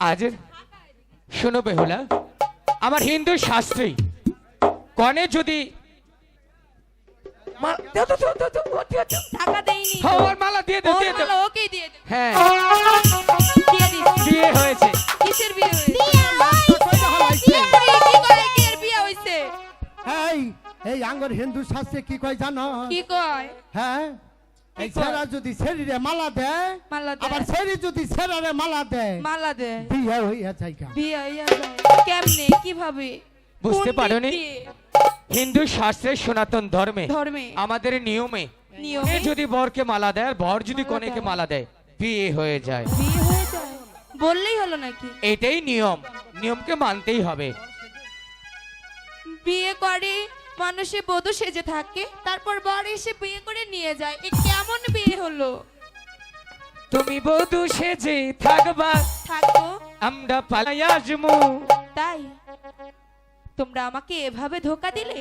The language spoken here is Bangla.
आज शुनो बेहुला আমার হিন্দু শাস্ত্রে কনে যদি টাকা দেইনি হওয়ার মালা দিয়ে দে দিয়ে দে ওকে দিয়ে দে হ্যাঁ দিয়ে দিস বিয়ে হয়েছে কিসের বিয়ে হয়েছে কি করে কি এর বিয়ে হইছে এই এই আঙ্গর হিন্দু শাস্ত্রে কি কয় জানো কি কয় হ্যাঁ এই ছেড়া যদি শরীরে মালা দেয় আবার শরীর যদি ছেড়ারে মালা দেয় বিয়ে হইয়া যায় বিয়ে হইয়া যায় কেমনে কিভাবে বুঝতে পারোনি হিন্দু শাস্ত্রে সনাতন ধর্মে আমাদের নিয়মে যদি বরকে মালা দেয় আর বর যদি কনেকে মালা দেয় বিয়ে হয়ে যায় বললেই হলো নাকি এটাই নিয়ম নিয়মকে মানতেই হবে বিয়ে করে মানুষে বধূ সেজে থাকে তারপর বর এসে বিয়ে করে নিয়ে যায় এ কেমন বিয়ে হলো তুমি বধূ সেজে থাকবা থাকো আমরা পালাই আসমু তাই তোমরা আমাকে এভাবে ধোঁকা দিলে